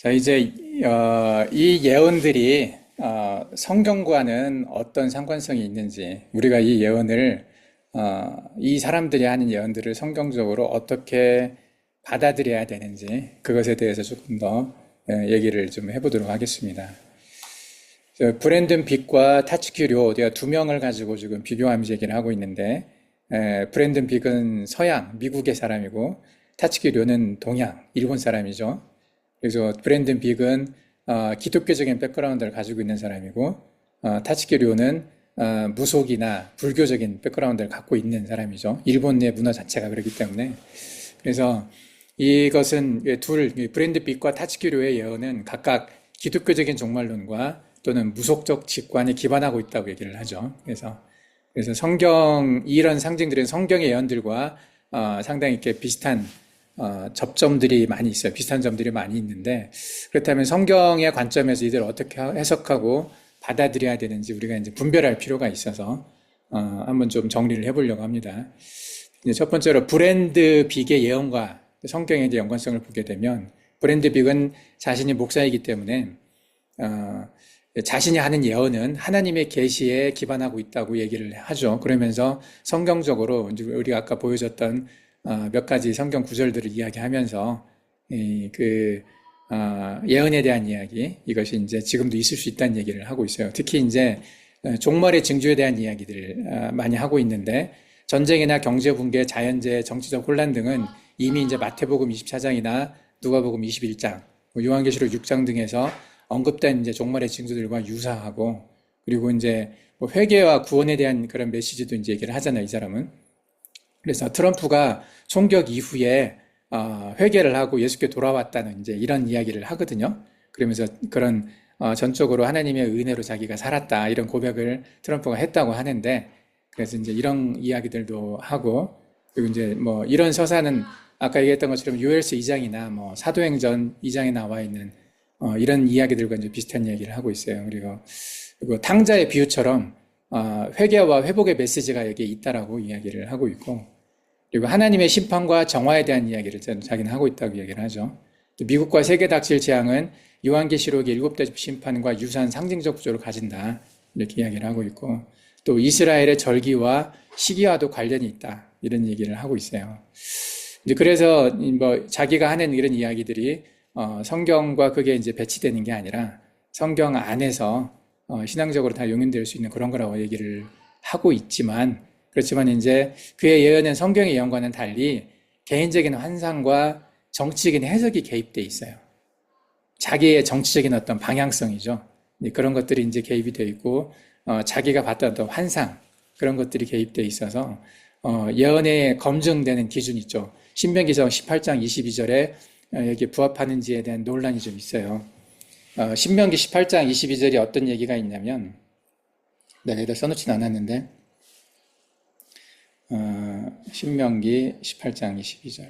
자, 이제, 이 예언들이, 성경과는 어떤 상관성이 있는지, 우리가 이 예언을, 이 사람들이 하는 예언들을 성경적으로 어떻게 받아들여야 되는지, 그것에 대해서 조금 더 얘기를 좀 해보도록 하겠습니다. 브랜든 빅과 타츠키 료, 내가 두 명을 가지고 지금 비교하면서 얘기를 하고 있는데, 브랜든 빅은 서양, 미국의 사람이고, 타츠키 료는 동양, 일본 사람이죠. 그래서 브랜든 빅은 기독교적인 백그라운드를 가지고 있는 사람이고, 타츠키 료는 무속이나 불교적인 백그라운드를 갖고 있는 사람이죠. 일본 내 문화 자체가 그렇기 때문에. 그래서 이것은 브랜든 빅과 타츠키 료의 예언은 각각 기독교적인 종말론과 또는 무속적 직관에 기반하고 있다고 얘기를 하죠. 그래서 이런 상징들은 성경의 예언들과 상당히 이렇게 비슷한 접점들이 많이 있어요. 비슷한 점들이 많이 있는데, 그렇다면 성경의 관점에서 이들을 어떻게 해석하고 받아들여야 되는지 우리가 이제 분별할 필요가 있어서 한번 좀 정리를 해보려고 합니다. 이제 첫 번째로 브랜드 빅의 예언과 성경의 연관성을 보게 되면, 브랜드 빅은 자신이 목사이기 때문에 자신이 하는 예언은 하나님의 계시에 기반하고 있다고 얘기를 하죠. 그러면서 성경적으로 우리가 아까 보여줬던 몇 가지 성경 구절들을 이야기하면서 예언에 대한 이야기, 이것이 이제 지금도 있을 수 있다는 얘기를 하고 있어요. 특히 이제 종말의 징조에 대한 이야기들을 많이 하고 있는데, 전쟁이나 경제 붕괴, 자연재해, 정치적 혼란 등은 이미 이제 마태복음 24장이나 누가복음 21장, 요한계시록 6장 등에서 언급된 이제 종말의 징조들과 유사하고, 그리고 이제 뭐 회개와 구원에 대한 그런 메시지도 이제 얘기를 하잖아요, 이 사람은. 그래서 트럼프가 총격 이후에 회개를 하고 예수께 돌아왔다는 이제 이런 이야기를 하거든요. 그러면서 그런 전적으로 하나님의 은혜로 자기가 살았다, 이런 고백을 트럼프가 했다고 하는데, 그래서 이제 이런 이야기들도 하고, 그리고 이제 뭐 이런 서사는 아까 얘기했던 것처럼 요엘서 2장이나 뭐 사도행전 2장에 나와 있는 이런 이야기들과 이제 비슷한 이야기를 하고 있어요. 그리고 탕자의 비유처럼 회개와 회복의 메시지가 여기에 있다라고 이야기를 하고 있고, 그리고 하나님의 심판과 정화에 대한 이야기를 자기는 하고 있다고 이야기를 하죠. 또 미국과 세계 닥칠 재앙은 요한계시록의 7대 심판과 유사한 상징적 구조를 가진다, 이렇게 이야기를 하고 있고, 또 이스라엘의 절기와 시기와도 관련이 있다, 이런 얘기를 하고 있어요. 이제 그래서 뭐 자기가 하는 이런 이야기들이 성경과 그게 이제 배치되는 게 아니라 성경 안에서 신앙적으로 다 용인될 수 있는 그런 거라고 얘기를 하고 있지만, 그렇지만 이제 그의 예언은 성경의 예언과는 달리 개인적인 환상과 정치적인 해석이 개입돼 있어요. 자기의 정치적인 어떤 방향성이죠. 그런 것들이 이제 개입이 되어 있고, 자기가 봤던 어떤 환상, 그런 것들이 개입돼 있어서 예언에 검증되는 기준이 있죠. 신명기서 18장 22절에 여기 부합하는지에 대한 논란이 좀 있어요. 신명기 18장 22절이 어떤 얘기가 있냐면, 내가 여기다 써놓진 않았는데, 신명기 18장 22절.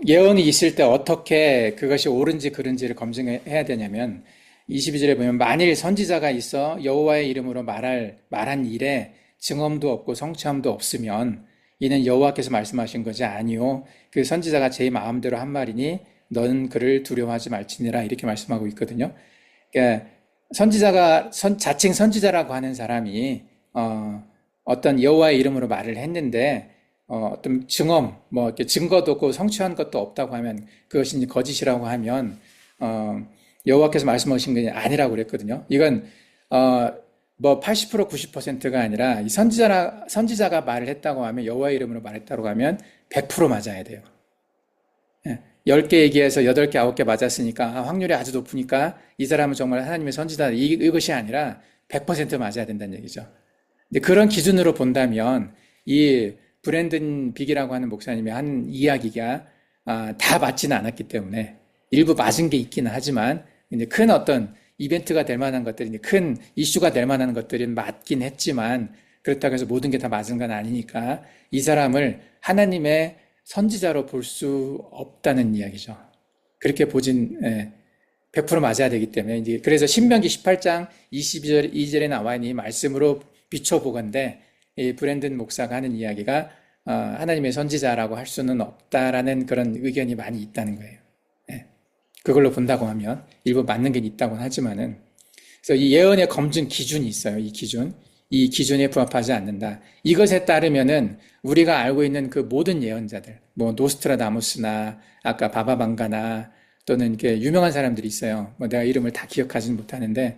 예언이 있을 때 어떻게 그것이 옳은지 그른지를 검증해야 되냐면, 22절에 보면 만일 선지자가 있어 여호와의 이름으로 말한 일에 증언도 없고 성취함도 없으면 이는 여호와께서 말씀하신 것이 아니요 그 선지자가 제 마음대로 한 말이니 너는 그를 두려워하지 말지니라, 이렇게 말씀하고 있거든요. 그러니까 자칭 선지자라고 하는 사람이 어떤 여호와의 이름으로 말을 했는데 어떤 증언, 뭐 이렇게 증거도 없고 성취한 것도 없다고 하면, 그것이 이제 거짓이라고 하면 여호와께서 말씀하신 게 아니라고 그랬거든요. 이건 뭐 80% 90%가 아니라 이 선지자가 말을 했다고 하면, 여호와의 이름으로 말했다고 하면 100% 맞아야 돼요. 10개 얘기해서 8개, 9개 맞았으니까 확률이 아주 높으니까 이 사람은 정말 하나님의 선지자, 이것이 아니라 100% 맞아야 된다는 얘기죠. 근데 그런 기준으로 본다면 이 브랜든 빅이라고 하는 목사님이 한 이야기가 다 맞지는 않았기 때문에, 일부 맞은 게 있기는 하지만 이제 큰 어떤 이벤트가 될 만한 것들이, 큰 이슈가 될 만한 것들은 맞긴 했지만, 그렇다고 해서 모든 게 다 맞은 건 아니니까 이 사람을 하나님의 선지자로 볼 수 없다는 이야기죠. 그렇게 보진 100% 맞아야 되기 때문에, 이제 그래서 신명기 18장 22절에 나와 있는 이 말씀으로 비춰보건대 이 브랜든 목사가 하는 이야기가 하나님의 선지자라고 할 수는 없다라는 그런 의견이 많이 있다는 거예요. 예. 그걸로 본다고 하면 일부 맞는 게 있다고는 하지만은, 그래서 이 예언의 검증 기준이 있어요. 이 기준에 부합하지 않는다. 이것에 따르면은 우리가 알고 있는 그 모든 예언자들, 뭐 노스트라다무스나 아까 바바방가나 또는 이렇게 유명한 사람들이 있어요. 뭐 내가 이름을 다 기억하지는 못하는데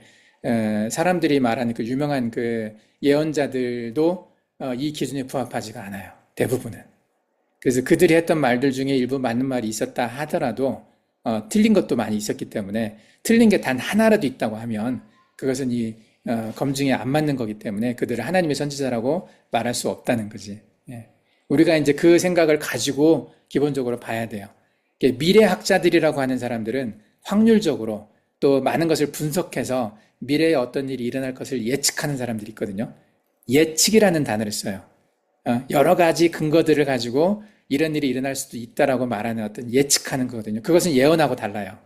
사람들이 말하는 그 유명한 그 예언자들도 이 기준에 부합하지가 않아요. 대부분은. 그래서 그들이 했던 말들 중에 일부 맞는 말이 있었다 하더라도 틀린 것도 많이 있었기 때문에 틀린 게 단 하나라도 있다고 하면 그것은 이 검증에 안 맞는 거기 때문에 그들을 하나님의 선지자라고 말할 수 없다는 거지. 예. 우리가 이제 그 생각을 가지고 기본적으로 봐야 돼요. 미래학자들이라고 하는 사람들은 확률적으로 또 많은 것을 분석해서 미래에 어떤 일이 일어날 것을 예측하는 사람들이 있거든요. 예측이라는 단어를 써요. 여러 가지 근거들을 가지고 이런 일이 일어날 수도 있다라고 말하는 어떤 예측하는 거거든요. 그것은 예언하고 달라요.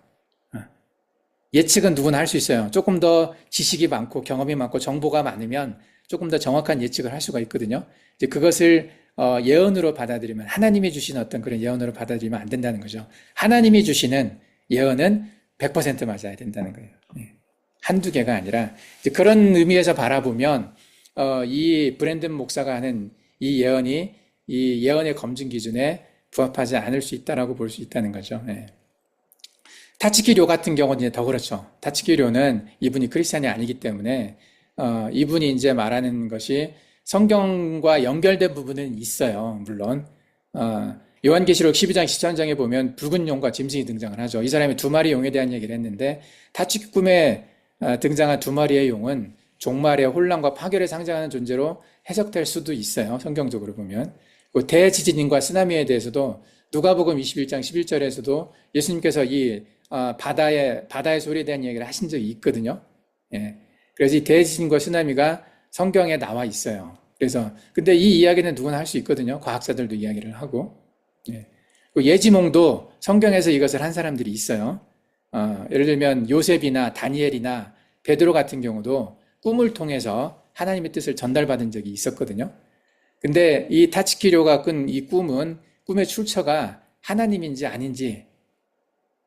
예측은 누구나 할 수 있어요. 조금 더 지식이 많고 경험이 많고 정보가 많으면 조금 더 정확한 예측을 할 수가 있거든요. 이제 그것을 예언으로 받아들이면, 하나님이 주신 어떤 그런 예언으로 받아들이면 안 된다는 거죠. 하나님이 주시는 예언은 100% 맞아야 된다는 거예요. 한두 개가 아니라 이제 그런 의미에서 바라보면 이 브랜든 목사가 하는 이 예언이 이 예언의 검증 기준에 부합하지 않을 수 있다라고 볼 수 있다는 거죠. 타츠키료 같은 경우는 이제 더 그렇죠. 타츠키료는 이분이 크리스찬이 아니기 때문에 이분이 이제 말하는 것이 성경과 연결된 부분은 있어요. 물론 요한계시록 12장 13장에 보면 붉은 용과 짐승이 등장을 하죠. 이 사람이 두 마리 용에 대한 얘기를 했는데 타츠키 꿈에 등장한 두 마리의 용은 종말의 혼란과 파괴를 상징하는 존재로 해석될 수도 있어요. 성경적으로 보면. 대지진과 쓰나미에 대해서도 누가복음 21장 11절에서도 예수님께서 이 바다의 소리에 대한 얘기를 하신 적이 있거든요. 예. 그래서 이 대지진과 쓰나미가 성경에 나와 있어요. 그래서 근데 이 이야기는 누구나 할 수 있거든요. 과학자들도 이야기를 하고. 예. 예지몽도 성경에서 이것을 한 사람들이 있어요. 예를 들면 요셉이나 다니엘이나 베드로 같은 경우도 꿈을 통해서 하나님의 뜻을 전달받은 적이 있었거든요. 근데 이 타츠키료가 꾼 이 꿈은 꿈의 출처가 하나님인지 아닌지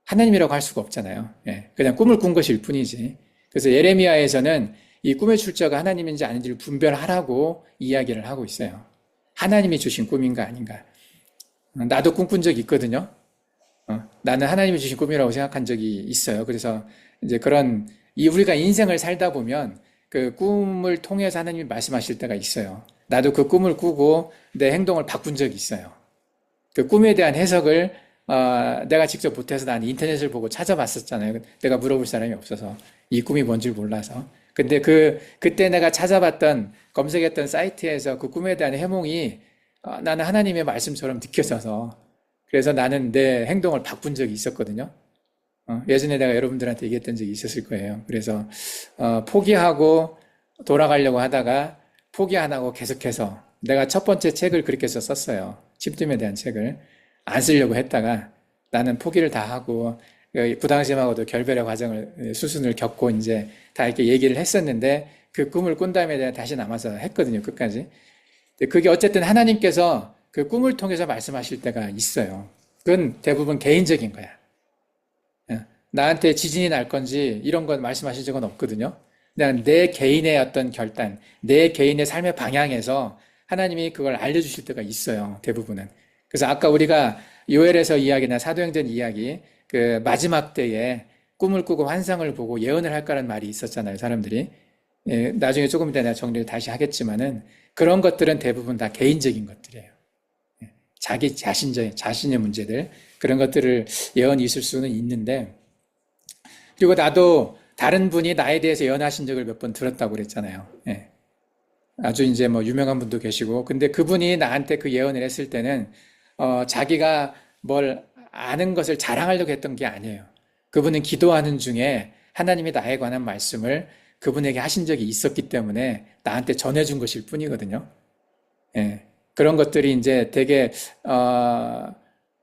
하나님이라고 할 수가 없잖아요. 예, 그냥 꿈을 꾼 것일 뿐이지. 그래서 예레미야에서는 이 꿈의 출처가 하나님인지 아닌지를 분별하라고 이야기를 하고 있어요. 하나님이 주신 꿈인가 아닌가. 나도 꿈꾼 적이 있거든요. 나는 하나님이 주신 꿈이라고 생각한 적이 있어요. 그래서 이제 우리가 인생을 살다 보면 그 꿈을 통해서 하나님이 말씀하실 때가 있어요. 나도 그 꿈을 꾸고 내 행동을 바꾼 적이 있어요. 그 꿈에 대한 해석을 내가 직접 못해서 나는 인터넷을 보고 찾아봤었잖아요. 내가 물어볼 사람이 없어서 이 꿈이 뭔지 몰라서. 근데 그때 내가 찾아봤던 검색했던 사이트에서 그 꿈에 대한 해몽이 나는 하나님의 말씀처럼 느껴져서 그래서 나는 내 행동을 바꾼 적이 있었거든요. 예전에 내가 여러분들한테 얘기했던 적이 있었을 거예요. 그래서 포기하고 돌아가려고 하다가 포기 안 하고 계속해서 내가 첫 번째 책을 그렇게 해서 썼어요. 침뜸에 대한 책을 안 쓰려고 했다가 나는 포기를 다 하고 부당심하고도 결별의 수순을 겪고 이제 다 이렇게 얘기를 했었는데 그 꿈을 꾼 다음에 내가 다시 남아서 했거든요. 끝까지. 그게 어쨌든 하나님께서 그 꿈을 통해서 말씀하실 때가 있어요. 그건 대부분 개인적인 거야. 나한테 지진이 날 건지 이런 건 말씀하신 적은 없거든요. 그냥 내 개인의 어떤 결단, 내 개인의 삶의 방향에서 하나님이 그걸 알려주실 때가 있어요. 대부분은. 그래서 아까 우리가 요엘에서 이야기나 사도행전 이야기, 그 마지막 때에 꿈을 꾸고 환상을 보고 예언을 할까라는 말이 있었잖아요. 사람들이. 예, 나중에 조금 이따 내가 정리를 다시 하겠지만은 그런 것들은 대부분 다 개인적인 것들이에요. 자기 자신의 문제들, 그런 것들을 예언이 있을 수는 있는데, 그리고 나도 다른 분이 나에 대해서 예언하신 적을 몇 번 들었다고 그랬잖아요. 예. 아주 이제 뭐 유명한 분도 계시고, 근데 그분이 나한테 그 예언을 했을 때는, 자기가 뭘 아는 것을 자랑하려고 했던 게 아니에요. 그분은 기도하는 중에 하나님이 나에 관한 말씀을 그분에게 하신 적이 있었기 때문에 나한테 전해준 것일 뿐이거든요. 예. 그런 것들이 이제 되게,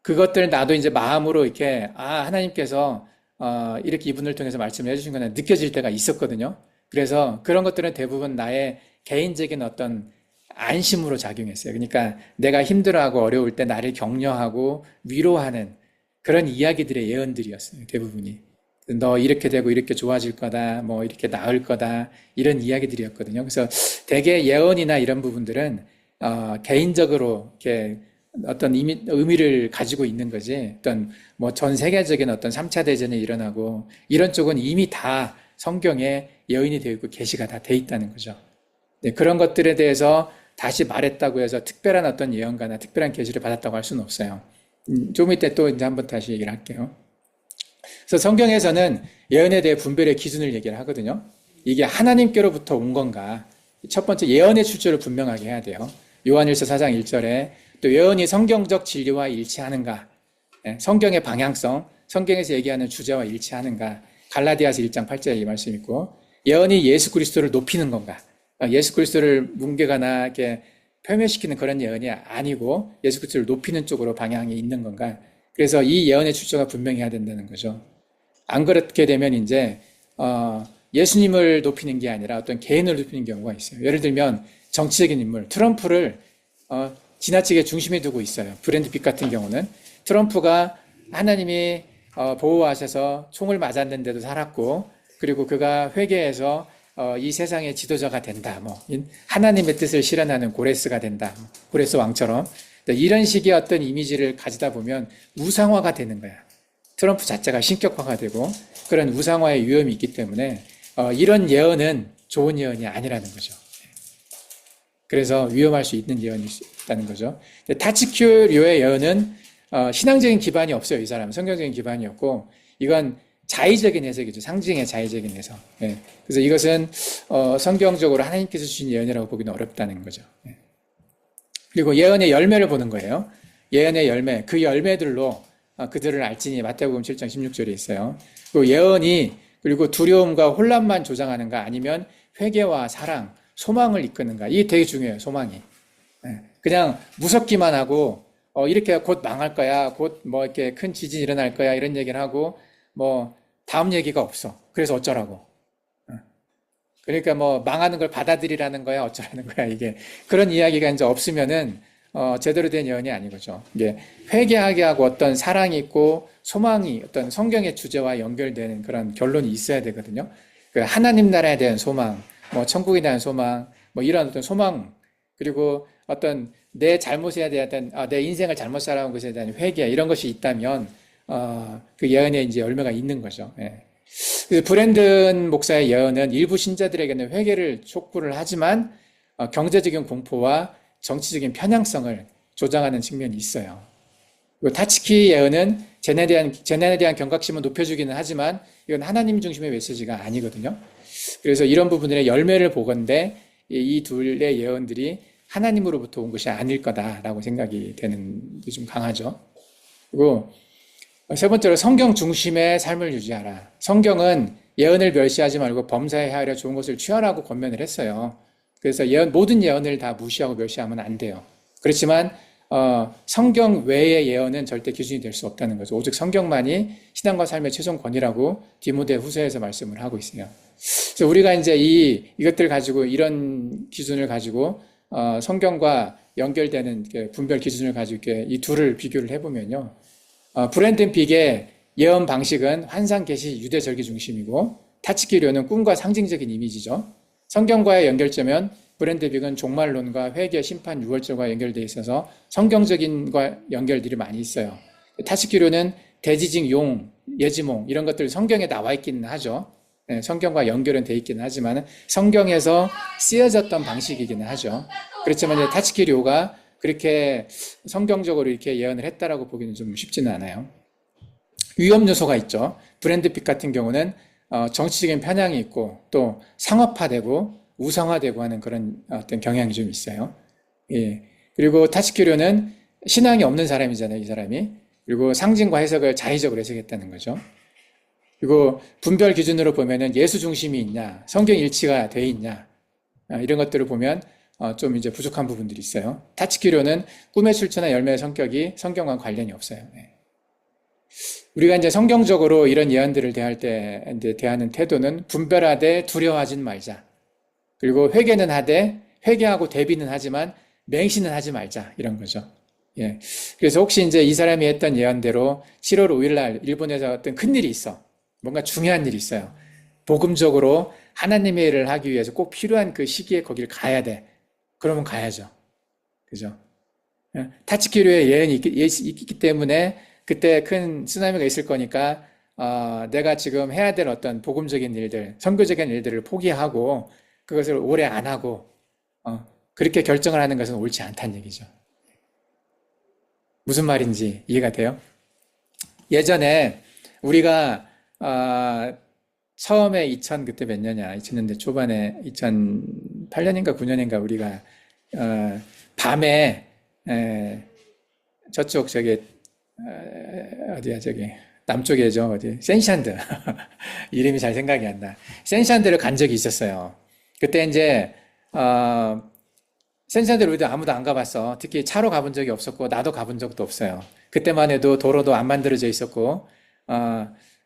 그것들 나도 이제 마음으로 이렇게, 하나님께서, 이렇게 이분을 통해서 말씀을 해주신 거는 느껴질 때가 있었거든요. 그래서 그런 것들은 대부분 나의 개인적인 어떤 안심으로 작용했어요. 그러니까 내가 힘들어하고 어려울 때 나를 격려하고 위로하는 그런 이야기들의 예언들이었어요. 대부분이. 너 이렇게 되고 이렇게 좋아질 거다, 뭐 이렇게 나을 거다, 이런 이야기들이었거든요. 그래서 대개 예언이나 이런 부분들은 개인적으로 이렇게 어떤 의미를 가지고 있는 거지, 어떤 뭐 전 세계적인 어떤 3차 대전이 일어나고 이런 쪽은 이미 다 성경에 예언이 되어 있고 계시가 다 돼 있다는 거죠. 네, 그런 것들에 대해서 다시 말했다고 해서 특별한 어떤 예언가나 특별한 계시를 받았다고 할 수는 없어요. 좀 이따 또 이제 한번 다시 얘기를 할게요. 그래서 성경에서는 예언에 대해 분별의 기준을 얘기를 하거든요. 이게 하나님께로부터 온 건가? 첫 번째 예언의 출처를 분명하게 해야 돼요. 요한일서 4장 1절에 또 예언이 성경적 진리와 일치하는가? 성경의 방향성, 성경에서 얘기하는 주제와 일치하는가? 갈라디아서 1장 8절에 이 말씀 있고, 예언이 예수 그리스도를 높이는 건가? 예수 그리스도를 뭉개거나 이렇게 폄훼시키는 그런 예언이 아니고 예수 그리스도를 높이는 쪽으로 방향이 있는 건가? 그래서 이 예언의 출처가 분명해야 된다는 거죠. 안 그렇게 되면 이제 예수님을 높이는 게 아니라 어떤 개인을 높이는 경우가 있어요. 예를 들면 정치적인 인물, 트럼프를 지나치게 중심에 두고 있어요. 브래드 핏 같은 경우는 트럼프가 하나님이 보호하셔서 총을 맞았는데도 살았고, 그리고 그가 회개해서 이 세상의 지도자가 된다. 뭐 하나님의 뜻을 실현하는 고레스가 된다. 고레스 왕처럼 이런 식의 어떤 이미지를 가지다 보면 우상화가 되는 거야. 트럼프 자체가 신격화가 되고 그런 우상화의 위험이 있기 때문에 이런 예언은 좋은 예언이 아니라는 거죠. 그래서 위험할 수 있는 예언이 있다는 거죠. 타치큐료의 예언은 신앙적인 기반이 없어요. 이 사람은 성경적인 기반이 없고, 이건 자의적인 해석이죠. 상징의 자의적인 해석. 그래서 이것은 성경적으로 하나님께서 주신 예언이라고 보기는 어렵다는 거죠. 그리고 예언의 열매를 보는 거예요. 예언의 열매, 그 열매들로 그들을 알지니, 마태복음 7장 16절에 있어요. 그 예언이 그리고 두려움과 혼란만 조장하는가, 아니면 회개와 사랑, 소망을 이끄는가. 이게 되게 중요해요. 소망이. 그냥 무섭기만 하고 이렇게 곧 망할 거야, 곧 뭐 이렇게 큰 지진이 일어날 거야, 이런 얘기를 하고 뭐 다음 얘기가 없어. 그래서 어쩌라고. 그러니까 뭐 망하는 걸 받아들이라는 거야, 어쩌라는 거야, 이게. 그런 이야기가 이제 없으면은 제대로 된 예언이 아니거죠. 이게 회개하게 하고 어떤 사랑이 있고 소망이 어떤 성경의 주제와 연결되는 그런 결론이 있어야 되거든요. 그 하나님 나라에 대한 소망, 뭐 천국에 대한 소망, 뭐 이런 어떤 소망, 그리고 어떤 내 잘못에 대한 내 인생을 잘못 살아온 것에 대한 회개, 이런 것이 있다면 그 예언에 이제 열매가 있는 거죠. 그래서 브랜든 목사의 예언은 일부 신자들에게는 회개를 촉구를 하지만 경제적인 공포와 정치적인 편향성을 조장하는 측면이 있어요. 그리고 타치키 예언은 재난에 대한 경각심을 높여주기는 하지만 이건 하나님 중심의 메시지가 아니거든요. 그래서 이런 부분들의 열매를 보건대 이 둘의 예언들이 하나님으로부터 온 것이 아닐 거다라고 생각이 되는 게 좀 강하죠. 그리고 세 번째로 성경 중심의 삶을 유지하라. 성경은 예언을 멸시하지 말고 범사에 하려 좋은 것을 취하라고 권면을 했어요. 그래서 모든 예언을 다 무시하고 멸시하면 안 돼요. 그렇지만 성경 외의 예언은 절대 기준이 될 수 없다는 거죠. 오직 성경만이 신앙과 삶의 최종 권위라고 디모데 후서에서 말씀을 하고 있어요. 그래서 우리가 이제 이것들 가지고, 이런 기준을 가지고 성경과 연결되는 분별 기준을 가지고 이렇게 이 둘을 비교를 해보면요. 브랜든 픽의 예언 방식은 환상, 계시, 유대 절기 중심이고, 타치키료는 꿈과 상징적인 이미지죠. 성경과의 연결점은 브랜든 픽은 종말론과 회개, 심판, 유월절과 연결되어 있어서 성경적인과 연결들이 많이 있어요. 타치키료는 대지징, 용, 예지몽 이런 것들 성경에 나와 있기는 하죠. 성경과 연결은 되어 있기는 하지만 성경에서 쓰여졌던 방식이기는 하죠. 그렇지만 이제 타치키료가 그렇게 성경적으로 이렇게 예언을 했다라고 보기는 좀 쉽지는 않아요. 위험 요소가 있죠. 브랜드 핏 같은 경우는 정치적인 편향이 있고 또 상업화되고 우상화되고 하는 그런 어떤 경향이 좀 있어요. 예. 그리고 타치키료는 신앙이 없는 사람이잖아요, 이 사람이. 그리고 상징과 해석을 자의적으로 해석했다는 거죠. 그리고 분별 기준으로 보면은 예수 중심이 있냐, 성경 일치가 돼 있냐, 이런 것들을 보면 좀 이제 부족한 부분들이 있어요. 타치키료는 꿈의 출처나 열매의 성격이 성경과 관련이 없어요. 우리가 이제 성경적으로 이런 예언들을 대할 때 이제 대하는 태도는 분별하되 두려워하진 말자. 그리고 회개는 하되 회개하고 대비는 하지만 맹신은 하지 말자 이런 거죠. 예. 그래서 혹시 이제 이 사람이 했던 예언대로 7월 5일 날 일본에서 어떤 큰 일이 있어. 뭔가 중요한 일이 있어요. 복음적으로 하나님의 일을 하기 위해서 꼭 필요한 그 시기에 거길 가야 돼. 그러면 가야죠. 그죠? 예. 타치키로의 예언이 있기 때문에 그때 큰 쓰나미가 있을 거니까 내가 지금 해야 될 어떤 복음적인 일들, 선교적인 일들을 포기하고 그것을 오래 안 하고 그렇게 결정을 하는 것은 옳지 않다는 얘기죠. 무슨 말인지 이해가 돼요? 예전에 우리가 처음에 2000 그때 몇 년이야? 2000년대 초반에 2008년인가 9년인가 우리가 밤에 저쪽 저기 어디야 저기 남쪽에죠 어디 센샨드 이름이 잘 생각이 안 나. 센샨드를 간 적이 있었어요. 그때 이제 센샨드를 우리도 아무도 안 가봤어. 특히 차로 가본 적이 없었고 나도 가본 적도 없어요. 그때만 해도 도로도 안 만들어져 있었고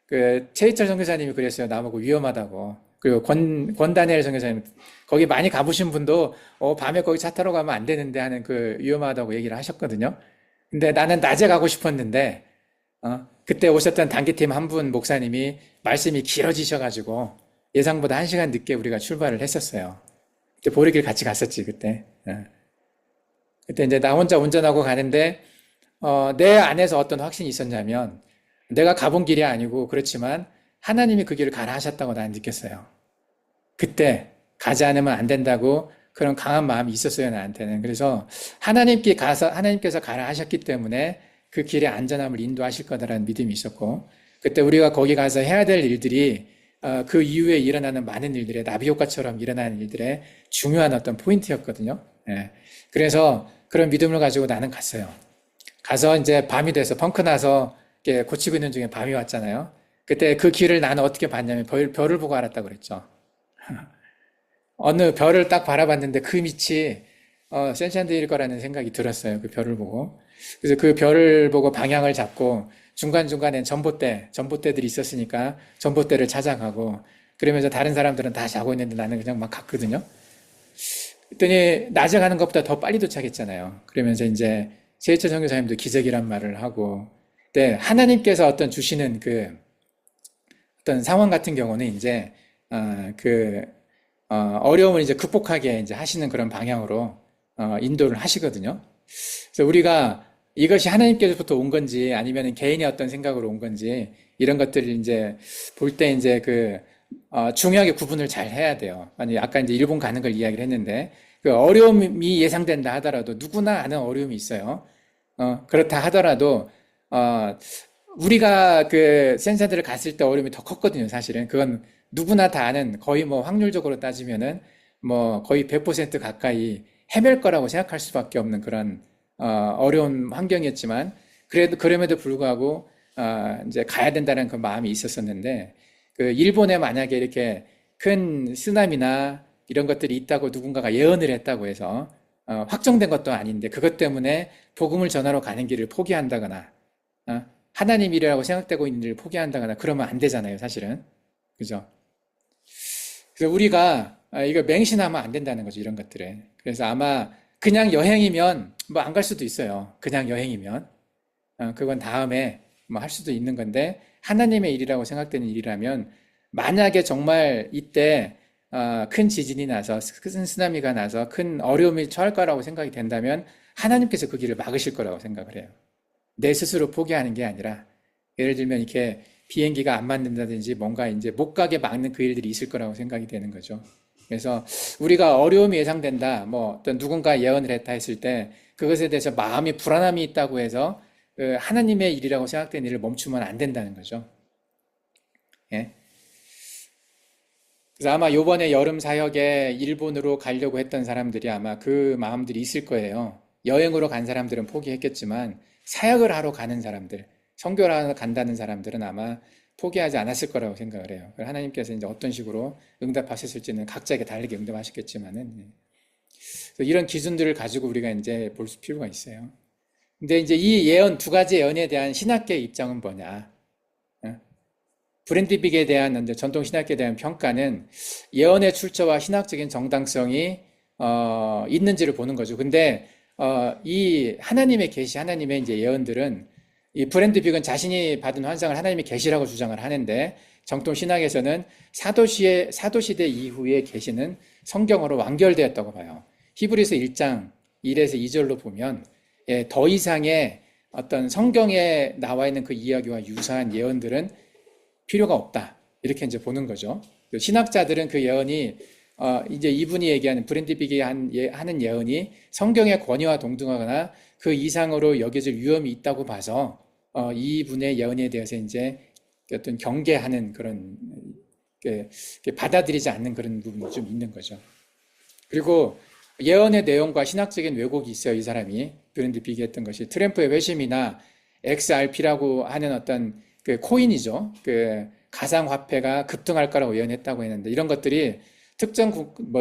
그 최희철 선교사님이 그랬어요. 나보고 위험하다고. 그리고 권다니엘 선교사님 거기 많이 가보신 분도 밤에 거기 차 타러 가면 안 되는데 하는 그 위험하다고 얘기를 하셨거든요. 근데 나는 낮에 가고 싶었는데 그때 오셨던 단기팀 한 분 목사님이 말씀이 길어지셔가지고 예상보다 1시간 늦게 우리가 출발을 했었어요. 그때 보리길 같이 갔었지 그때. 그때 이제 나 혼자 운전하고 가는데 내 안에서 어떤 확신이 있었냐면 내가 가본 길이 아니고 그렇지만 하나님이 그 길을 가라 하셨다고 나는 느꼈어요. 그때 가지 않으면 안 된다고 그런 강한 마음이 있었어요 나한테는. 그래서 하나님께서 가라 하셨기 때문에 그 길의 안전함을 인도하실 거다라는 믿음이 있었고 그때 우리가 거기 가서 해야 될 일들이 그 이후에 일어나는 많은 일들의 나비 효과처럼 일어나는 일들의 중요한 어떤 포인트였거든요. 예. 그래서 그런 믿음을 가지고 나는 갔어요. 가서 이제 밤이 돼서 펑크 나서 고치고 있는 중에 밤이 왔잖아요. 그때 그 길을 나는 어떻게 봤냐면 별을 보고 알았다고 그랬죠. 어느 별을 딱 바라봤는데 그 밑이 센샨드일 거라는 생각이 들었어요. 그 별을 보고. 그래서 그 별을 보고 방향을 잡고 중간중간엔 전봇대들이 있었으니까 전봇대를 찾아가고 그러면서 다른 사람들은 다 자고 있는데 나는 그냥 막 갔거든요. 그랬더니 낮에 가는 것보다 더 빨리 도착했잖아요. 그러면서 이제 최희철 선교사님도 기적이란 말을 하고 근데 하나님께서 어떤 주시는 그 어떤 상황 같은 경우는 이제 어려움을 이제 극복하게 이제 하시는 그런 방향으로 인도를 하시거든요. 그래서 우리가 이것이 하나님께서부터 온 건지 아니면 개인의 어떤 생각으로 온 건지 이런 것들을 이제 볼 때 이제 중요하게 구분을 잘 해야 돼요. 아니 아까 이제 일본 가는 걸 이야기를 했는데 그 어려움이 예상된다 하더라도 누구나 아는 어려움이 있어요. 그렇다 하더라도 우리가 그 센서들을 갔을 때 어려움이 더 컸거든요, 사실은. 그건 누구나 다 아는 거의 뭐 확률적으로 따지면은 뭐 거의 100% 가까이 헤맬 거라고 생각할 수밖에 없는 그런 어려운 환경이었지만 그럼에도 불구하고 이제 가야 된다는 그 마음이 있었었는데 그 일본에 만약에 이렇게 큰 쓰나미나 이런 것들이 있다고 누군가가 예언을 했다고 해서 확정된 것도 아닌데 그것 때문에 복음을 전하러 가는 길을 포기한다거나 하나님 일이라고 생각되고 있는 일을 포기한다거나 그러면 안 되잖아요, 사실은. 그죠? 그래서 우리가 이거 맹신하면 안 된다는 거죠, 이런 것들에. 그래서 아마 그냥 여행이면 뭐 안 갈 수도 있어요. 그냥 여행이면. 그건 다음에 뭐 할 수도 있는 건데 하나님의 일이라고 생각되는 일이라면 만약에 정말 이때 큰 지진이 나서 큰 쓰나미가 나서 큰 어려움이 처할 거라고 생각이 된다면 하나님께서 그 길을 막으실 거라고 생각을 해요. 내 스스로 포기하는 게 아니라 예를 들면 이렇게 비행기가 안 맞는다든지 뭔가 이제 못 가게 막는 그 일들이 있을 거라고 생각이 되는 거죠. 그래서 우리가 어려움이 예상된다, 뭐 어떤 누군가 예언을 했다 했을 때 그것에 대해서 마음이 불안함이 있다고 해서 하나님의 일이라고 생각되는 일을 멈추면 안 된다는 거죠. 예. 그래서 아마 요번에 여름 사역에 일본으로 가려고 했던 사람들이 아마 그 마음들이 있을 거예요. 여행으로 간 사람들은 포기했겠지만 사역을 하러 가는 사람들, 선교를 하러 간다는 사람들은 아마 포기하지 않았을 거라고 생각을 해요. 하나님께서 이제 어떤 식으로 응답하셨을지는 각자에게 다르게 응답하셨겠지만은 이런 기준들을 가지고 우리가 이제 볼 필요가 있어요. 근데 이제 이 예언 두 가지 예언에 대한 신학계의 입장은 뭐냐? 브랜드빅에 대한 전통 신학계에 대한 평가는 예언의 출처와 신학적인 정당성이 있는지를 보는 거죠. 근데 이 하나님의 계시, 하나님의 이제 예언들은 이 브랜드 빅은 자신이 받은 환상을 하나님의 계시라고 주장을 하는데 정통 신학에서는 사도시대 이후의 계시는 성경으로 완결되었다고 봐요. 히브리서 1장 1에서 2절로 보면 더 이상의 어떤 성경에 나와 있는 그 이야기와 유사한 예언들은 필요가 없다. 이렇게 이제 보는 거죠. 신학자들은 그 예언이 이제 이분이 얘기하는 브랜드 빅이 하는 예언이 성경의 권위와 동등하거나 그 이상으로 여겨질 위험이 있다고 봐서 이분의 예언에 대해서 이제 어떤 경계하는 그런 받아들이지 않는 그런 부분이 좀 있는 거죠. 그리고 예언의 내용과 신학적인 왜곡이 있어요. 이 사람이 브랜드 빅이 했던 것이 트럼프의 회심이나 XRP라고 하는 어떤 그 코인이죠. 그 가상화폐가 급등할 거라고 예언했다고 했는데 이런 것들이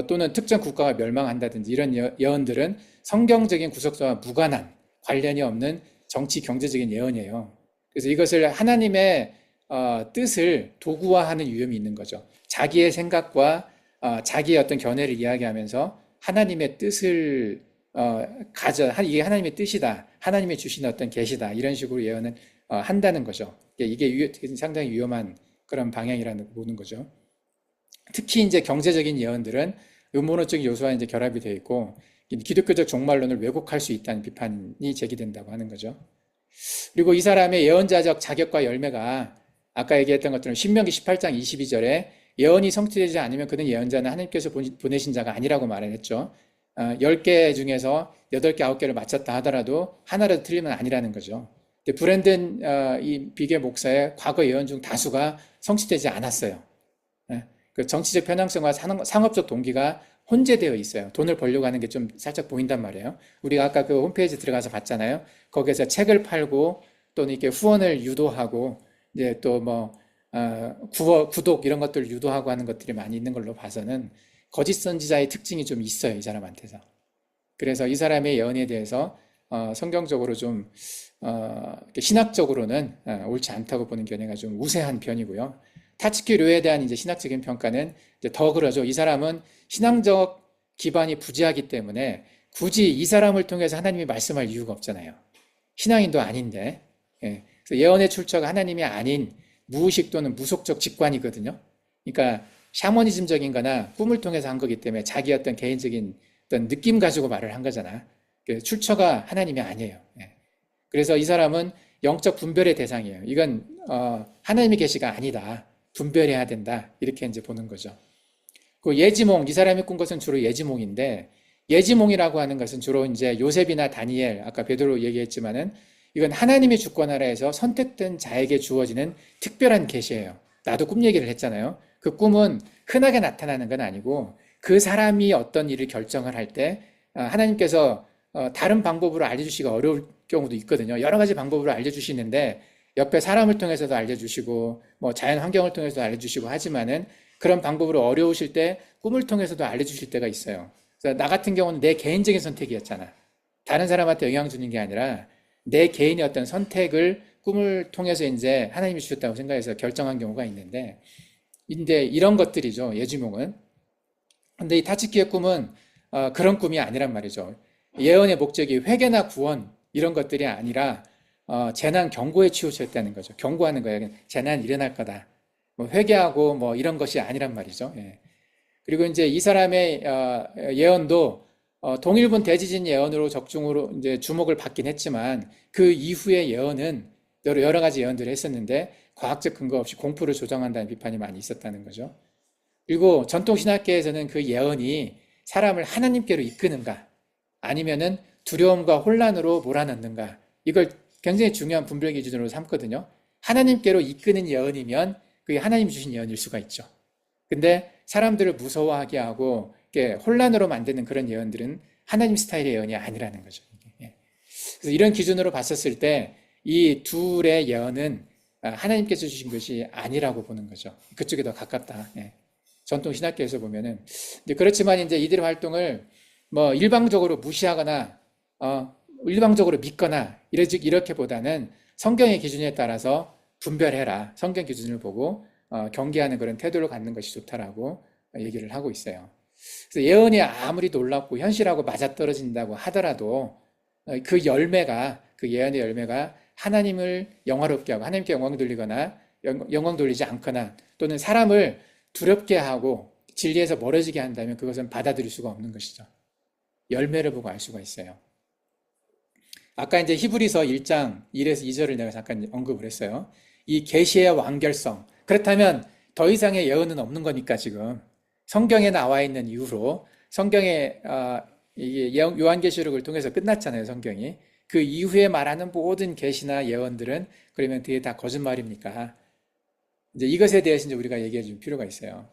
또는 특정 국가가 멸망한다든지 이런 예언들은 성경적인 구속사와 무관한 관련이 없는 정치 경제적인 예언이에요. 그래서 이것을 하나님의 뜻을 도구화하는 위험이 있는 거죠. 자기의 생각과 자기의 어떤 견해를 이야기하면서 하나님의 뜻을 이게 하나님의 뜻이다. 하나님이 주신 어떤 계시다. 이런 식으로 예언을 한다는 거죠. 이게 상당히 위험한 그런 방향이라는 보는 거죠. 특히 이제 경제적인 예언들은 음모론적인 요소와 이제 결합이 되어 있고 기독교적 종말론을 왜곡할 수 있다는 비판이 제기된다고 하는 거죠. 그리고 이 사람의 예언자적 자격과 열매가 아까 얘기했던 것처럼 신명기 18장 22절에 예언이 성취되지 않으면 그는 예언자는 하나님께서 보내신 자가 아니라고 말을 했죠. 10개 중에서 8개, 9개를 맞췄다 하더라도 하나라도 틀리면 아니라는 거죠. 브랜든 이 빅의 목사의 과거 예언 중 다수가 성취되지 않았어요. 그 정치적 편향성과 상업적 동기가 혼재되어 있어요. 돈을 벌려고 하는 게 좀 살짝 보인단 말이에요. 우리가 아까 그 홈페이지 들어가서 봤잖아요. 거기에서 책을 팔고 또는 이렇게 후원을 유도하고 이제 또 뭐 구독 이런 것들을 유도하고 하는 것들이 많이 있는 걸로 봐서는 거짓 선지자의 특징이 좀 있어요. 이 사람한테서. 그래서 이 사람의 예언에 대해서 성경적으로 좀 신학적으로는 옳지 않다고 보는 견해가 좀 우세한 편이고요. 타츠키 료에 대한 이제 신학적인 평가는 이제 더 그러죠. 이 사람은 신앙적 기반이 부재하기 때문에 굳이 이 사람을 통해서 하나님이 말씀할 이유가 없잖아요. 신앙인도 아닌데. 그래서 예언의 출처가 하나님이 아닌 무의식 또는 무속적 직관이거든요. 그러니까 샤머니즘적인 거나 꿈을 통해서 한 거기 때문에 자기 어떤 개인적인 어떤 느낌 가지고 말을 한 거잖아. 출처가 하나님이 아니에요. 그래서 이 사람은 영적 분별의 대상이에요. 이건 하나님의 계시가 아니다. 분별해야 된다. 이렇게 이제 보는 거죠. 그 예지몽, 이 사람이 꾼 것은 주로 예지몽인데 예지몽이라고 하는 것은 주로 이제 요셉이나 다니엘, 아까 베드로 얘기했지만은 이건 하나님의 주권하라에서 선택된 자에게 주어지는 특별한 계시예요. 나도 꿈 얘기를 했잖아요. 그 꿈은 흔하게 나타나는 건 아니고 그 사람이 어떤 일을 결정을 할 때 하나님께서 다른 방법으로 알려주시기가 어려울 경우도 있거든요. 여러 가지 방법으로 알려주시는데 옆에 사람을 통해서도 알려주시고 뭐 자연 환경을 통해서도 알려주시고 하지만은 그런 방법으로 어려우실 때 꿈을 통해서도 알려주실 때가 있어요. 그래서 나 같은 경우는 내 개인적인 선택이었잖아. 다른 사람한테 영향 주는 게 아니라 내 개인의 어떤 선택을 꿈을 통해서 이제 하나님이 주셨다고 생각해서 결정한 경우가 있는데, 근데 이런 것들이죠. 예지몽은. 근데 이 타츠키의 꿈은 그런 꿈이 아니란 말이죠. 예언의 목적이 회개나 구원 이런 것들이 아니라 재난 경고에 치우쳤다는 거죠. 경고하는 거예요. 재난 일어날 거다. 뭐 회개하고 뭐 이런 것이 아니란 말이죠. 예. 그리고 이제 이 사람의 예언도 동일본 대지진 예언으로 적중으로 이제 주목을 받긴 했지만 그 이후의 예언은 여러 가지 예언들을 했었는데 과학적 근거 없이 공포를 조장한다는 비판이 많이 있었다는 거죠. 그리고 전통 신학계에서는 그 예언이 사람을 하나님께로 이끄는가 아니면은 두려움과 혼란으로 몰아넣는가 이걸 굉장히 중요한 분별 기준으로 삼거든요. 하나님께로 이끄는 예언이면 그게 하나님이 주신 예언일 수가 있죠. 근데 사람들을 무서워하게 하고 혼란으로 만드는 그런 예언들은 하나님 스타일의 예언이 아니라는 거죠. 그래서 이런 기준으로 봤었을 때 이 둘의 예언은 하나님께서 주신 것이 아니라고 보는 거죠. 그쪽에 더 가깝다. 전통 신학계에서 보면은 그렇지만 이제 이들의 활동을 뭐 일방적으로 무시하거나 일방적으로 믿거나 이렇게보다는 성경의 기준에 따라서 분별해라. 성경 기준을 보고 경계하는 그런 태도를 갖는 것이 좋다라고 얘기를 하고 있어요. 그래서 예언이 아무리 놀랍고 현실하고 맞아떨어진다고 하더라도 그 열매가, 그 예언의 열매가 하나님을 영화롭게 하고 하나님께 영광 돌리거나 영광 돌리지 않거나 또는 사람을 두렵게 하고 진리에서 멀어지게 한다면 그것은 받아들일 수가 없는 것이죠. 열매를 보고 알 수가 있어요. 아까 이제 히브리서 1장 1에서 2절을 내가 잠깐 언급을 했어요. 이 계시의 완결성. 그렇다면 더 이상의 예언은 없는 거니까 지금 성경에 나와 있는 이후로 성경에 이게 요한계시록을 통해서 끝났잖아요, 성경이. 그 이후에 말하는 모든 계시나 예언들은 그러면 그게 다 거짓말입니까? 이제 이것에 대해서 이제 우리가 얘기해 줄 필요가 있어요.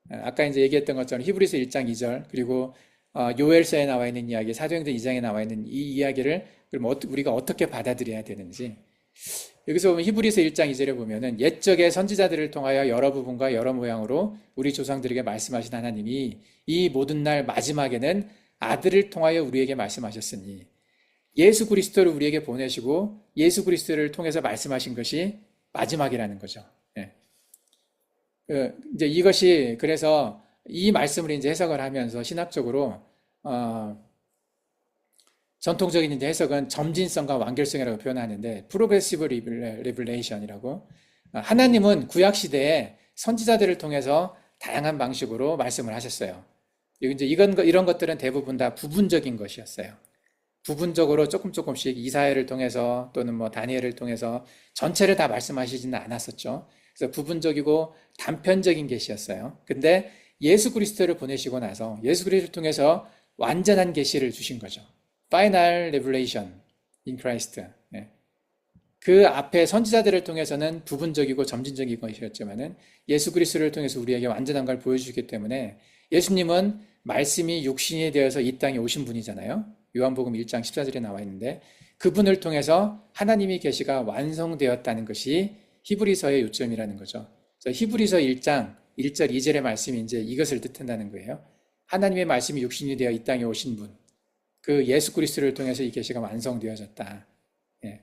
아까 이제 얘기했던 것처럼 히브리서 1장 2절 그리고 요엘서에 나와 있는 이야기, 사도행전 2장에 나와 있는 이 이야기를 그럼 우리가 어떻게 받아들여야 되는지. 여기서 보면 히브리서 1장 2절에 보면은 옛적의 선지자들을 통하여 여러 부분과 여러 모양으로 우리 조상들에게 말씀하신 하나님이 이 모든 날 마지막에는 아들을 통하여 우리에게 말씀하셨으니 예수 그리스도를 우리에게 보내시고 예수 그리스도를 통해서 말씀하신 것이 마지막이라는 거죠. 예. 이제 이것이 그래서 이 말씀을 이제 해석을 하면서 신학적으로 전통적인 이제 해석은 점진성과 완결성이라고 표현하는데 프로그레시브 리블레이션이라고 하나님은 구약 시대에 선지자들을 통해서 다양한 방식으로 말씀을 하셨어요. 이제 이런 것들은 대부분 다 부분적인 것이었어요. 부분적으로 조금씩 이사야를 통해서 또는 뭐 다니엘을 통해서 전체를 다 말씀하시지는 않았었죠. 그래서 부분적이고 단편적인 계시였어요. 근데 예수 그리스도를 보내시고 나서 예수 그리스도를 통해서 완전한 계시를 주신 거죠. Final Revelation in Christ. 네. 그 앞에 선지자들을 통해서는 부분적이고 점진적인 것이었지만은 예수 그리스도를 통해서 우리에게 완전한 걸 보여주기 때문에 예수님은 말씀이 육신이 되어서 이 땅에 오신 분이잖아요. 요한복음 1장 14절에 나와 있는데 그분을 통해서 하나님의 계시가 완성되었다는 것이 히브리서의 요점이라는 거죠. 그래서 히브리서 1장 1절 2절의 말씀이 이제 이것을 뜻한다는 거예요. 하나님의 말씀이 육신이 되어 이 땅에 오신 분, 그 예수 그리스도를 통해서 이 계시가 완성되어졌다. 예.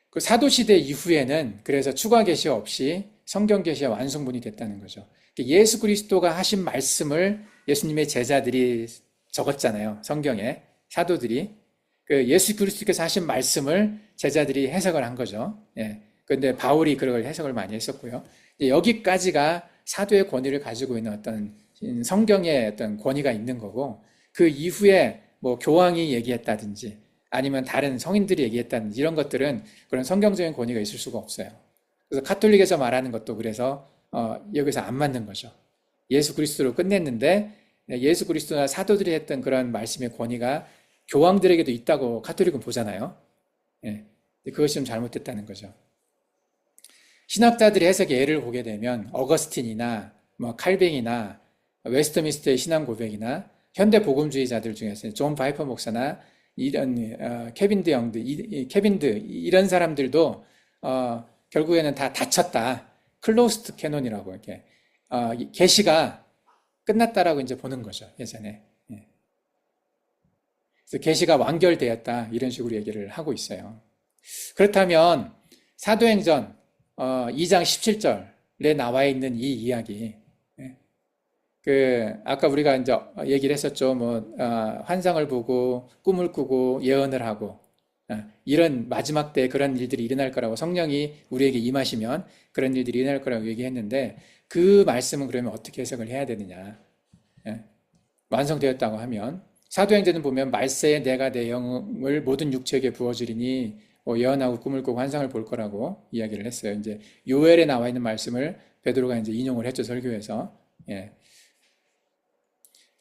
그 사도시대 이후에는 그래서 추가 계시 없이 성경 계시의 완성분이 됐다는 거죠. 예수 그리스도가 하신 말씀을 예수님의 제자들이 적었잖아요. 성경에 사도들이 그 예수 그리스도께서 하신 말씀을 제자들이 해석을 한 거죠. 예. 그런데 바울이 그걸 해석을 많이 했었고요. 여기까지가 사도의 권위를 가지고 있는 어떤 성경의 어떤 권위가 있는 거고 그 이후에 뭐 교황이 얘기했다든지 아니면 다른 성인들이 얘기했다든지 이런 것들은 그런 성경적인 권위가 있을 수가 없어요. 그래서 가톨릭에서 말하는 것도 그래서 여기서 안 맞는 거죠. 예수 그리스도로 끝냈는데 예수 그리스도나 사도들이 했던 그런 말씀의 권위가 교황들에게도 있다고 가톨릭은 보잖아요. 예. 그것이 좀 잘못됐다는 거죠. 신학자들의 해석의 예를 보게 되면 어거스틴이나 뭐 칼뱅이나 웨스트민스터의 신앙 고백이나 현대 복음주의자들 중에서 존 바이퍼 목사나 이런 케빈드 이런 사람들도 결국에는 다 닫혔다. 클로스트 캐논이라고 이렇게 계시가 끝났다라고 이제 보는 거죠. 예전에. 예. 그래서 계시가 완결되었다 이런 식으로 얘기를 하고 있어요. 그렇다면 사도행전 2장 17절에 나와 있는 이 이야기, 아까 우리가 이제 얘기를 했었죠. 환상을 보고, 꿈을 꾸고, 예언을 하고, 이런 마지막 때 그런 일들이 일어날 거라고 성령이 우리에게 임하시면 그런 일들이 일어날 거라고 얘기했는데 그 말씀은 그러면 어떻게 해석을 해야 되느냐. 완성되었다고 하면, 사도행전은 보면 말세에 내가 내 영을 모든 육체에게 부어주리니 예언하고 꿈을 꾸고 환상을 볼 거라고 이야기를 했어요. 이제 요엘에 나와 있는 말씀을 베드로가 이제 인용을 했죠, 설교에서. 예.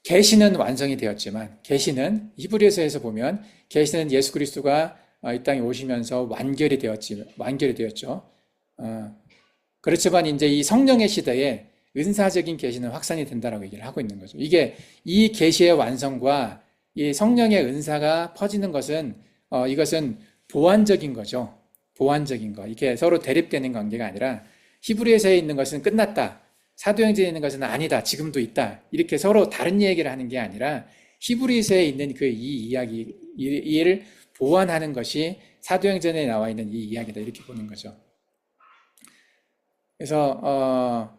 계시는 완성이 되었지만 계시는 히브리서에서 보면 계시는 예수 그리스도가 이 땅에 오시면서 완결이 되었죠. 그렇지만 이제 이 성령의 시대에 은사적인 계시는 확산이 된다라고 얘기를 하고 있는 거죠. 이게 이 계시의 완성과 이 성령의 은사가 퍼지는 것은 이것은 보완적인 거죠. 보완적인 거. 이게 서로 대립되는 관계가 아니라 히브리서에 있는 것은 끝났다. 사도행전에 있는 것은 아니다. 지금도 있다. 이렇게 서로 다른 얘기를 하는 게 아니라 히브리서에 있는 그 이 이야기를 보완하는 것이 사도행전에 나와 있는 이 이야기다. 이렇게 보는 거죠. 그래서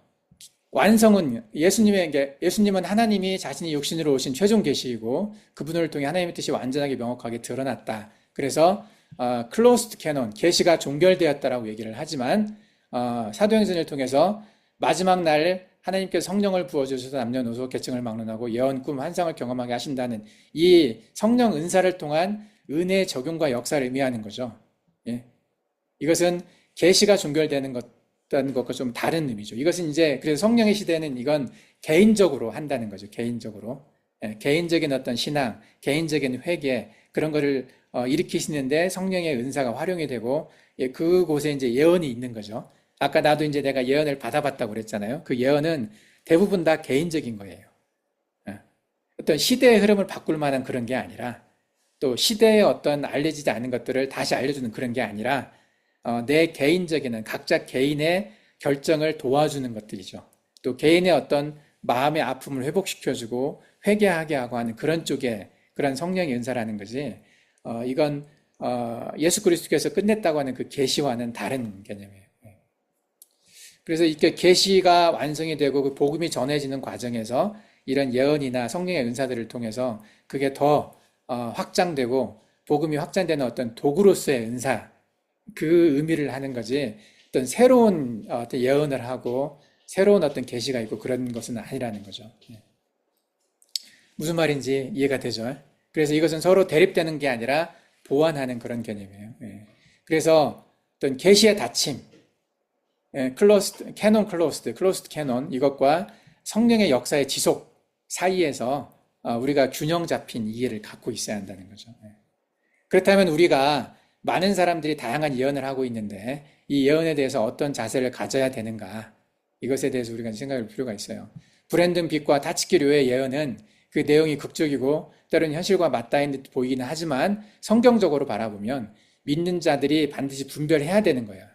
완성은 예수님은 하나님이 자신이 육신으로 오신 최종 계시이고 그분을 통해 하나님의 뜻이 완전하게 명확하게 드러났다. 그래서 클로스드 캐논, 계시가 종결되었다라고 얘기를 하지만 사도행전을 통해서 마지막 날 하나님께서 성령을 부어주셔서 남녀노소 계층을 막론하고 예언, 꿈, 환상을 경험하게 하신다는 이 성령 은사를 통한 은혜의 적용과 역사를 의미하는 거죠. 예. 이것은 계시가 종결되는 것과 좀 다른 의미죠. 이것은 이제 그래서 성령의 시대는 이건 개인적으로 한다는 거죠. 개인적으로. 예. 개인적인 어떤 신앙, 개인적인 회개 그런 거를 일으키시는데 성령의 은사가 활용이 되고 예, 그곳에 이제 예언이 있는 거죠. 아까 나도 이제 내가 예언을 받아봤다고 그랬잖아요. 그 예언은 대부분 다 개인적인 거예요. 어떤 시대의 흐름을 바꿀 만한 그런 게 아니라 또 시대의 어떤 알려지지 않은 것들을 다시 알려주는 그런 게 아니라 내 개인적인 각자 개인의 결정을 도와주는 것들이죠. 또 개인의 어떤 마음의 아픔을 회복시켜주고 회개하게 하고 하는 그런 쪽의 그런 성령의 은사라는 거지. 이건 예수 그리스도께서 끝냈다고 하는 그 계시와는 다른 개념이에요. 그래서 이렇게 계시가 완성이 되고 그 복음이 전해지는 과정에서 이런 예언이나 성령의 은사들을 통해서 그게 더 확장되고 복음이 확장되는 어떤 도구로서의 은사 그 의미를 하는 거지 어떤 새로운 어떤 예언을 하고 새로운 어떤 계시가 있고 그런 것은 아니라는 거죠. 무슨 말인지 이해가 되죠? 그래서 이것은 서로 대립되는 게 아니라 보완하는 그런 개념이에요. 그래서 어떤 계시의 닫힘 클로스드 캐논 이것과 성령의 역사의 지속 사이에서 우리가 균형 잡힌 이해를 갖고 있어야 한다는 거죠. 그렇다면 우리가 많은 사람들이 다양한 예언을 하고 있는데 이 예언에 대해서 어떤 자세를 가져야 되는가 이것에 대해서 우리가 생각할 필요가 있어요. 브랜든 빛과 타치키료의 예언은 그 내용이 극적이고 때로는 현실과 맞닿아 있는 듯 보이기는 하지만 성경적으로 바라보면 믿는 자들이 반드시 분별해야 되는 거예요.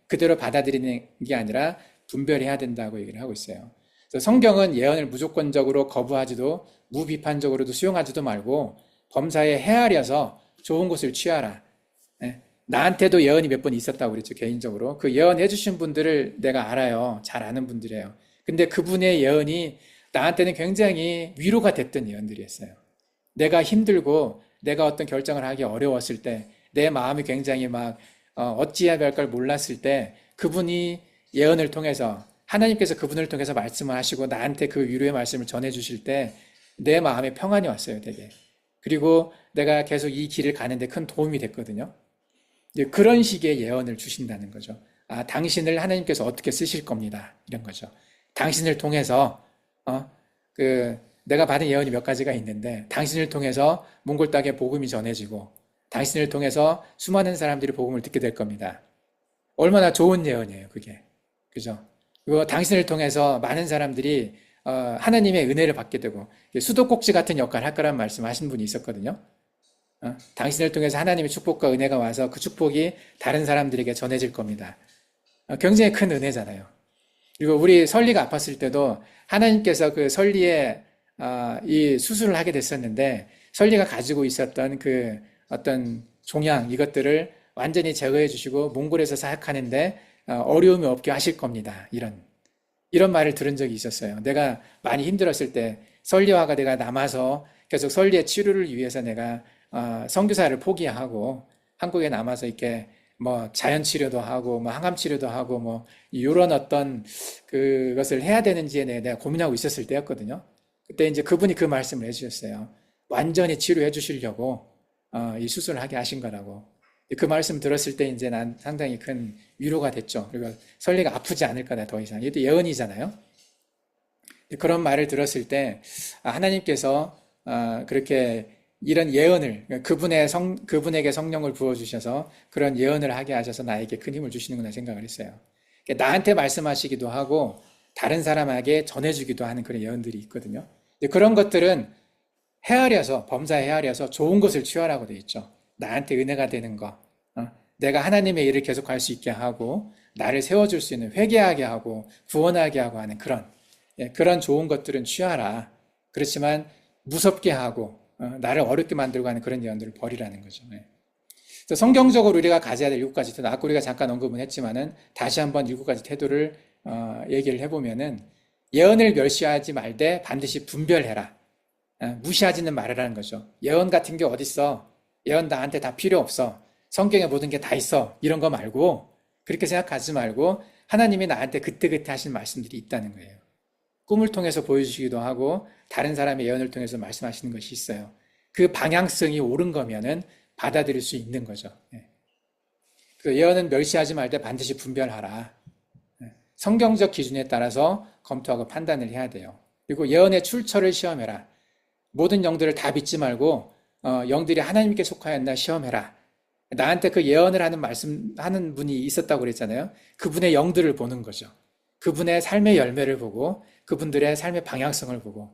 그대로 받아들이는 게 아니라 분별해야 된다고 얘기를 하고 있어요. 그래서 성경은 예언을 무조건적으로 거부하지도 무비판적으로도 수용하지도 말고 범사에 헤아려서 좋은 것을 취하라. 나한테도 예언이 몇 번 있었다고 그랬죠. 개인적으로. 그 예언해 주신 분들을 내가 알아요. 잘 아는 분들이에요. 근데 그분의 예언이 나한테는 굉장히 위로가 됐던 예언들이었어요. 내가 힘들고 내가 어떤 결정을 하기 어려웠을 때 내 마음이 굉장히 막 어찌해야 할 걸 몰랐을 때 그분이 예언을 통해서 하나님께서 그분을 통해서 말씀을 하시고 나한테 그 위로의 말씀을 전해 주실 때 내 마음에 평안이 왔어요, 되게. 그리고 내가 계속 이 길을 가는데 큰 도움이 됐거든요. 그런 식의 예언을 주신다는 거죠. 당신을 하나님께서 어떻게 쓰실 겁니다. 이런 거죠. 당신을 통해서 내가 받은 예언이 몇 가지가 있는데 당신을 통해서 몽골 땅에 복음이 전해지고 당신을 통해서 수많은 사람들이 복음을 듣게 될 겁니다. 얼마나 좋은 예언이에요, 그게. 그죠? 그리고 당신을 통해서 많은 사람들이 하나님의 은혜를 받게 되고 수도꼭지 같은 역할을 할 거란 말씀하신 분이 있었거든요. 당신을 통해서 하나님의 축복과 은혜가 와서 그 축복이 다른 사람들에게 전해질 겁니다. 굉장히 큰 은혜잖아요. 그리고 우리 설리가 아팠을 때도 하나님께서 그 설리에 이 수술을 하게 됐었는데 설리가 가지고 있었던 그 어떤 종양 이것들을 완전히 제거해 주시고 몽골에서 사역하는데 어려움이 없게 하실 겁니다. 이런 말을 들은 적이 있었어요. 내가 많이 힘들었을 때 설리화가 내가 남아서 계속 설리의 치료를 위해서 내가 선교사를 포기하고 한국에 남아서 이렇게 뭐 자연 치료도 하고 뭐 항암 치료도 하고 뭐 이런 어떤 그것을 해야 되는지에 내가 고민하고 있었을 때였거든요. 그때 이제 그분이 그 말씀을 해주셨어요. 완전히 치료해 주시려고 이 수술을 하게 하신 거라고. 그 말씀 들었을 때 이제 난 상당히 큰 위로가 됐죠. 그리고 설리가 아프지 않을 거다 더 이상. 이것도 예언이잖아요. 그런 말을 들었을 때 하나님께서 그렇게 이런 예언을 그분에게 성령을 부어주셔서 그런 예언을 하게 하셔서 나에게 큰 힘을 주시는구나 생각을 했어요. 나한테 말씀하시기도 하고 다른 사람에게 전해주기도 하는 그런 예언들이 있거든요. 그런 것들은 범사에 헤아려서 좋은 것을 취하라고 되어 있죠. 나한테 은혜가 되는 거, 내가 하나님의 일을 계속할 수 있게 하고 나를 세워줄 수 있는 회개하게 하고 구원하게 하고 하는 그런 좋은 것들은 취하라. 그렇지만 무섭게 하고 나를 어렵게 만들고 하는 그런 예언들을 버리라는 거죠. 성경적으로 우리가 가져야 될 7가지 태도, 아까 우리가 잠깐 언급은 했지만은 다시 한번 7가지 태도를 얘기를 해보면은 예언을 멸시하지 말되 반드시 분별해라. 무시하지는 말아라는 거죠. 예언 같은 게 어딨어? 예언 나한테 다 필요 없어. 성경에 모든 게 다 있어. 이런 거 말고 그렇게 생각하지 말고 하나님이 나한테 그때그때 하신 말씀들이 있다는 거예요. 꿈을 통해서 보여주시기도 하고 다른 사람의 예언을 통해서 말씀하시는 것이 있어요. 그 방향성이 옳은 거면은 받아들일 수 있는 거죠. 그 예언은 멸시하지 말되 반드시 분별하라. 성경적 기준에 따라서 검토하고 판단을 해야 돼요. 그리고 예언의 출처를 시험해라. 모든 영들을 다 믿지 말고 영들이 하나님께 속하였나 시험해라. 나한테 그 예언을 하는 분이 있었다고 그랬잖아요. 그분의 영들을 보는 거죠. 그분의 삶의 열매를 보고 그분들의 삶의 방향성을 보고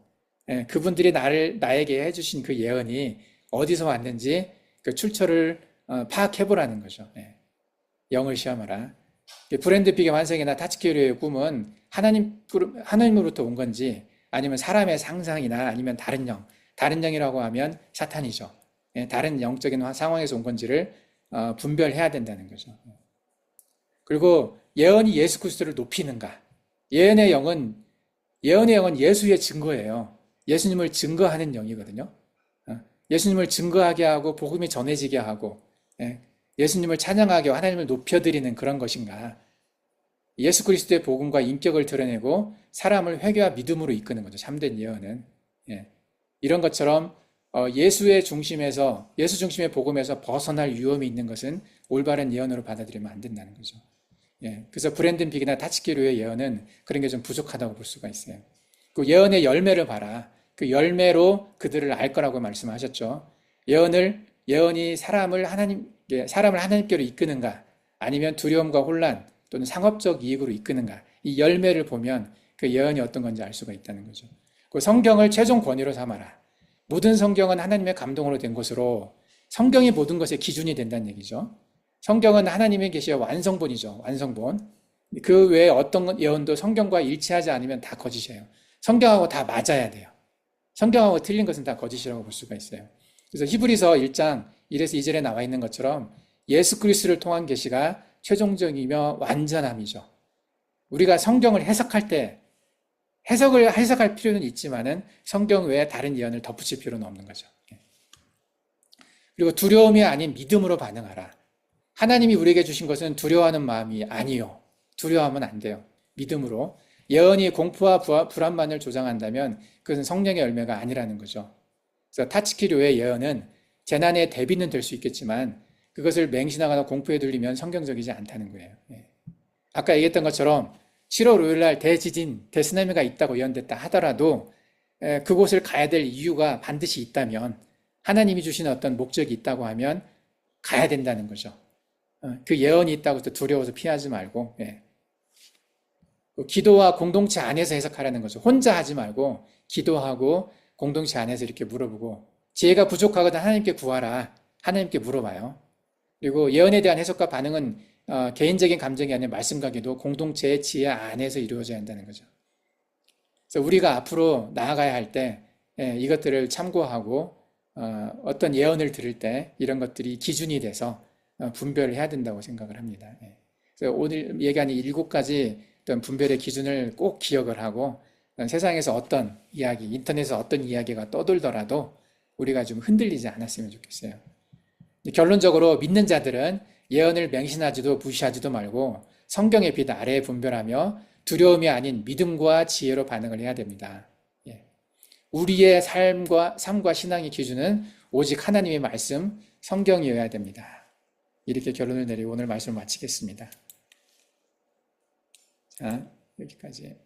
그분들이 나에게 해주신 그 예언이 어디서 왔는지 그 출처를 파악해보라는 거죠. 영을 시험하라. 브랜드 픽의 환상이나 타츠키로의 꿈은 하나님으로부터 온 건지 아니면 사람의 상상이나 아니면 다른 영이라고 하면 사탄이죠. 다른 영적인 상황에서 온 건지를 분별해야 된다는 거죠. 그리고 예언이 예수 그리스도를 높이는가? 예언의 영은 예수의 증거예요. 예수님을 증거하는 영이거든요. 예수님을 증거하게 하고 복음이 전해지게 하고 예수님을 찬양하게 하고 하나님을 높여드리는 그런 것인가? 예수 그리스도의 복음과 인격을 드러내고 사람을 회개와 믿음으로 이끄는 거죠. 참된 예언은. 이런 것처럼 예수 중심의 복음에서 벗어날 위험이 있는 것은 올바른 예언으로 받아들이면 안 된다는 거죠. 그래서 브랜든 빅이나 타츠키로의 예언은 그런 게 좀 부족하다고 볼 수가 있어요. 그 예언의 열매를 봐라. 그 열매로 그들을 알 거라고 말씀하셨죠. 예언이 사람을 하나님께로 이끄는가, 아니면 두려움과 혼란 또는 상업적 이익으로 이끄는가, 이 열매를 보면 그 예언이 어떤 건지 알 수가 있다는 거죠. 그 성경을 최종 권위로 삼아라. 모든 성경은 하나님의 감동으로 된 것으로 성경이 모든 것의 기준이 된다는 얘기죠. 성경은 하나님의 계시의 완성본이죠. 완성본. 그 외에 어떤 예언도 성경과 일치하지 않으면 다 거짓이에요. 성경하고 다 맞아야 돼요. 성경하고 틀린 것은 다 거짓이라고 볼 수가 있어요. 그래서 히브리서 1장 1에서 2절에 나와 있는 것처럼 예수 그리스도를 통한 계시가 최종적이며 완전함이죠. 우리가 성경을 해석할 때 해석할 필요는 있지만은 성경 외에 다른 예언을 덧붙일 필요는 없는 거죠. 그리고 두려움이 아닌 믿음으로 반응하라. 하나님이 우리에게 주신 것은 두려워하는 마음이 아니요. 두려워하면 안 돼요. 믿음으로. 예언이 공포와 불안만을 조장한다면 그것은 성령의 열매가 아니라는 거죠. 그래서 타츠키료의 예언은 재난의 대비는 될 수 있겠지만 그것을 맹신하거나 공포에 들리면 성경적이지 않다는 거예요. 아까 얘기했던 것처럼 7월 5일 날 대지진, 대쓰나미가 있다고 예언됐다 하더라도 그곳을 가야 될 이유가 반드시 있다면, 하나님이 주신 어떤 목적이 있다고 하면 가야 된다는 거죠. 그 예언이 있다고 해서 두려워서 피하지 말고, 기도와 공동체 안에서 해석하라는 거죠. 혼자 하지 말고 기도하고 공동체 안에서 이렇게 물어보고, 지혜가 부족하거든 하나님께 구하라. 하나님께 물어봐요. 그리고 예언에 대한 해석과 반응은 개인적인 감정이 아닌 말씀과 기도, 공동체의 지혜 안에서 이루어져야 한다는 거죠. 그래서 우리가 앞으로 나아가야 할 때 이것들을 참고하고 어떤 예언을 들을 때 이런 것들이 기준이 돼서 분별을 해야 된다고 생각을 합니다. 그래서 오늘 얘기한 이 7가지 어떤 분별의 기준을 꼭 기억을 하고 세상에서 어떤 이야기, 인터넷에서 어떤 이야기가 떠돌더라도 우리가 좀 흔들리지 않았으면 좋겠어요. 결론적으로 믿는 자들은 예언을 맹신하지도 무시하지도 말고 성경의 빛 아래에 분별하며 두려움이 아닌 믿음과 지혜로 반응을 해야 됩니다. 우리의 삶과 신앙의 기준은 오직 하나님의 말씀, 성경이어야 됩니다. 이렇게 결론을 내리고 오늘 말씀을 마치겠습니다. 자, 여기까지.